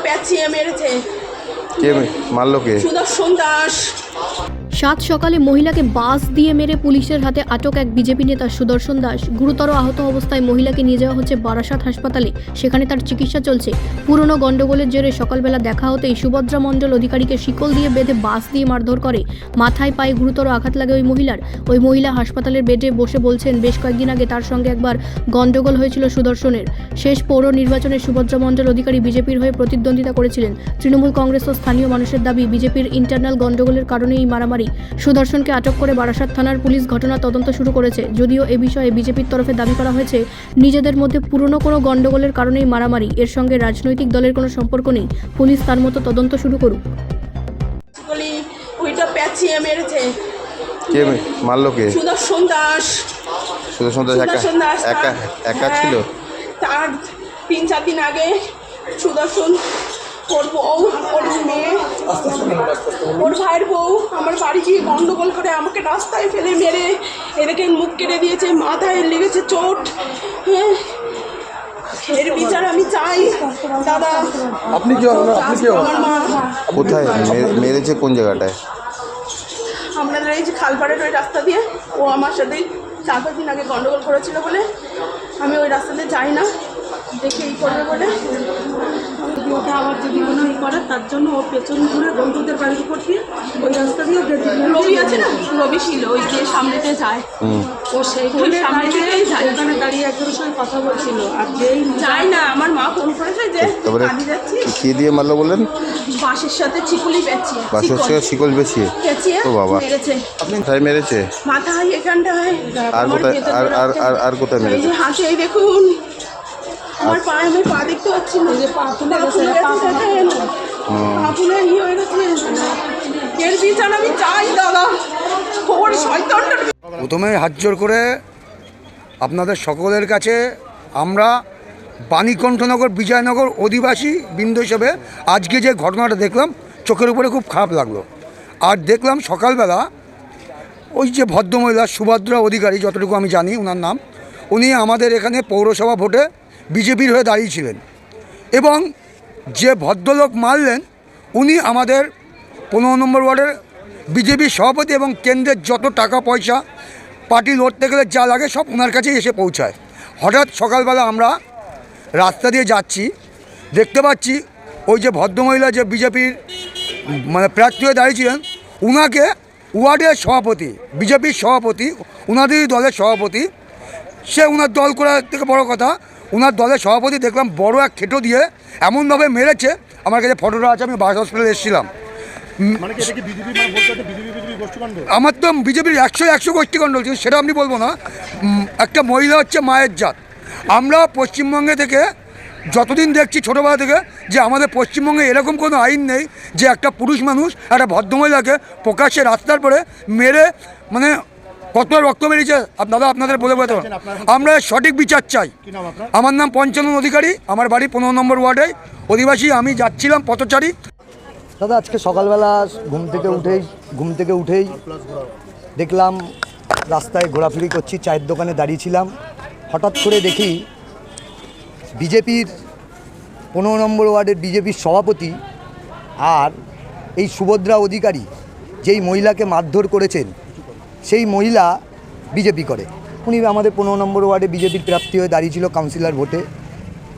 পেঁচিয়ে মেরেছে। কে মারলো? কে? সুদর্শন দাস। সাত সকালে মহিলাকে বাস দিয়ে মেরে পুলিশের হাতে আটক এক বিজেপি নেতা সুদর্শন দাস। গুরুতর আহত অবস্থায় মহিলাকে নিয়ে যাওয়া হচ্ছে বারাসাত হাসপাতালে, সেখানে তার চিকিৎসা চলছে। পুরনো গন্ডগোলের জেরে সকালবেলা দেখা হতেই সুভদ্রা মণ্ডল অধিকারীকে শিকল দিয়ে বেঁধে বাস দিয়ে মারধর করে। মাথায় পায়ে গুরুতর আঘাত লাগে ওই মহিলার। ওই মহিলা হাসপাতালের বেডে বসে বলছেন, বেশ কয়েকদিন আগে তার সঙ্গে একবার গন্ডগোল হয়েছিল সুদর্শনের। শেষ পৌর নির্বাচনে সুভদ্রা মণ্ডল অধিকারী বিজেপির হয়ে প্রতিদ্বন্দ্বিতা করেছিলেন। তৃণমূল কংগ্রেস ও স্থানীয় মানুষের দাবি, বিজেপির ইন্টারনাল গন্ডগোলের কারণে এই মারামারি। সুদর্শনকে আটক করে বারাসাত থানার পুলিশ ঘটনা তদন্ত শুরু করেছে। যদিও এ বিষয়ে বিজেপির তরফে দাবি করা হয়েছে, নিজেদের মধ্যে পুরনো কোনো গন্ডগোলের কারণেই মারামারি, এর সঙ্গে রাজনৈতিক দলের কোনো সম্পর্ক নেই। পুলিশ তার মতো তদন্ত শুরু করুক। ওইটা পেঁচিয়ে মেরেছে। কে মারলো? কে? সুদর্শন দাস। সুদর্শন দাস একা ছিল? তার 3-4 দিন আগে সুদর্শন ওর বউ, ওর মেয়ে, ওর ভাইয়ের বউ আমার বাড়ি গিয়ে গন্ডগোল করে আমাকে রাস্তায় ফেলে মেরে এদিকে মুখ কেটে দিয়েছে, মাথায় লেগেছে চোট। হ্যাঁ, এর বিচার আমি চাই দাদা। আপনি কি আমার মা। কোথায় মেরেছে? কোন জায়গাটায়? আপনাদের এই যে খালপাড়ের ওই রাস্তা দিয়ে, ও আমার সাথে 4-5 দিন আগে গন্ডগোল করেছিল বলে আমি ওই রাস্তাতে যাই না, দেখে এই করবে বলে। ওটা আবার যদি মনে হয় করে, তার জন্য ও পেছন ঘুরে বন্ধুদের বাড়ির উপর দিয়ে ওই রাস্তা দিয়ে রবি আছে না, রবি ছিল ওই যে সামনেতে যায়, ও সেইখানে ওখানে দাঁড়িয়ে একজনের সঙ্গে কথা বলছিল। আর যেই যায় না, আমার মা ফোন করেছে যে কাঁদি যাচ্ছি। কি দিয়ে মারলো বললেন? বাঁশের সাথে চিকুলি পেঁচিয়ে, বাঁশের সাথে শিকল পেঁচিয়ে ও বাবা মেরেছে। আপনি কোথায় মেরেছে? মাথায়, এখানটায়। আর কোথায়? আর কোথায় মেরেছে? এই যে হাতে, এই দেখুন আমার পায়ে, আমি পা দেখতে পাচ্ছি না, যে পা ফুলে গেছে, পা ফুলে ইয়ে হয়ে গেছে। এর বিচার আমি চাই দাদা। ওর শয়তানটা প্রথমে হাত জোর করে আপনাদের সকলের কাছে আমরা বাণীকণ্ঠনগর বিজয়নগর অধিবাসী বৃন্দ হিসেবে আজকে যে ঘটনাটা দেখলাম, চোখের উপরে খুব খারাপ লাগলো। আর দেখলাম সকালবেলা ওই যে ভদ্রমহিলা সুভদ্রা অধিকারী, যতটুকু আমি জানি ওনার নাম, উনি আমাদের এখানে পৌরসভা ভোটে বিজেপির হয়ে দাঁড়িয়েছিলেন এবং যে ভদ্রলোক মারলেন উনি আমাদের 15 নম্বর ওয়ার্ডের বিজেপির সভাপতি এবং কেন্দ্রের যত টাকা পয়সা পার্টি লড়তে গেলে যা লাগে সব ওনার কাছেই এসে পৌঁছায়। হঠাৎ সকালবেলা আমরা রাস্তা দিয়ে যাচ্ছি, দেখতে পাচ্ছি ওই যে ভদ্রমহিলা যে বিজেপির প্রার্থী হয়ে দাঁড়িয়েছিলেন, উনাকে ওয়ার্ডের সভাপতি, বিজেপির সভাপতি, ওনাদেরই দলের সভাপতি, সে ওনার দল করার থেকে বড় কথা, ওনার দলের সভাপতি দেখলাম বড় এক খেটো দিয়ে এমনভাবে মেরেছে। আমার কাছে ফটোটা আছে, আমি বাস হসপিটালে এসেছিলাম। আমার তো বিজেপির 100 গোষ্ঠীকণ্ডল, সেটা আপনি বলবো না। একটা মহিলা হচ্ছে মায়ের জাত। আমরা পশ্চিমবঙ্গে থেকে যতদিন দেখছি ছোটোবেলা থেকে, যে আমাদের পশ্চিমবঙ্গে এরকম কোনো আইন নেই যে একটা পুরুষ মানুষ একটা ভদ্রমহিলাকে প্রকাশ্যে রাস্তার পরে মেরে কত রক্ত বেরিয়েছে দাদা আপনাদের বলে বলতে। আমরা সঠিক বিচার চাই। আমার নাম পঞ্চানন অধিকারী, আমার বাড়ি 15 নম্বর ওয়ার্ডে অধিবাসী। আমি যাচ্ছিলাম পথচারী। দাদা আজকে সকালবেলা ঘুম থেকে উঠেই দেখলাম রাস্তায় ঘোরাফেরি করছি, চায়ের দোকানে দাঁড়িয়েছিলাম। হঠাৎ করে দেখি বিজেপির 15 নম্বর ওয়ার্ডের বিজেপির সভাপতি আর এই সুভদ্রা অধিকারী যেই মহিলাকে মারধর করেছেন, সেই মহিলা বিজেপি করে। উনি আমাদের 15 নম্বর ওয়ার্ডে বিজেপির প্রার্থী হয়ে দাঁড়িয়েছিল কাউন্সিলর ভোটে,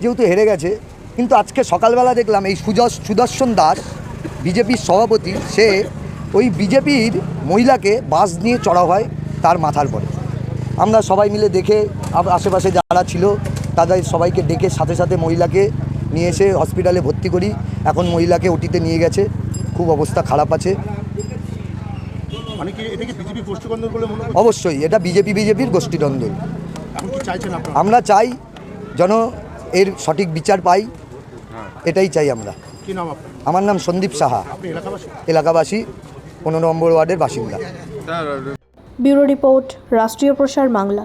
যেহেতু হেরে গেছে। কিন্তু আজকে সকালবেলা দেখলাম এই সুদর্শন দাস বিজেপির সভাপতি, সে ওই বিজেপির মহিলাকে বাস নিয়ে চড়া হয় তার মাথার পরে। আমরা সবাই মিলে দেখে আশেপাশে যারা ছিল তাদের সবাইকে ডেকে সাথে সাথে মহিলাকে নিয়ে এসে হসপিটালে ভর্তি করি। এখন মহিলাকে ওটিতে নিয়ে গেছে, খুব অবস্থা খারাপ আছে। অবশ্যই এটা বিজেপির গোষ্ঠীদ্বন্দ্ব। আমরা চাই যেন এর সঠিক বিচার পাই, এটাই চাই আমরা। আমার নাম সন্দীপ সাহা, এলাকাবাসী, 15 নম্বর ওয়ার্ডের বাসিন্দা। ব্যুরো রিপোর্ট, রাষ্ট্রীয় প্রসার বাংলা।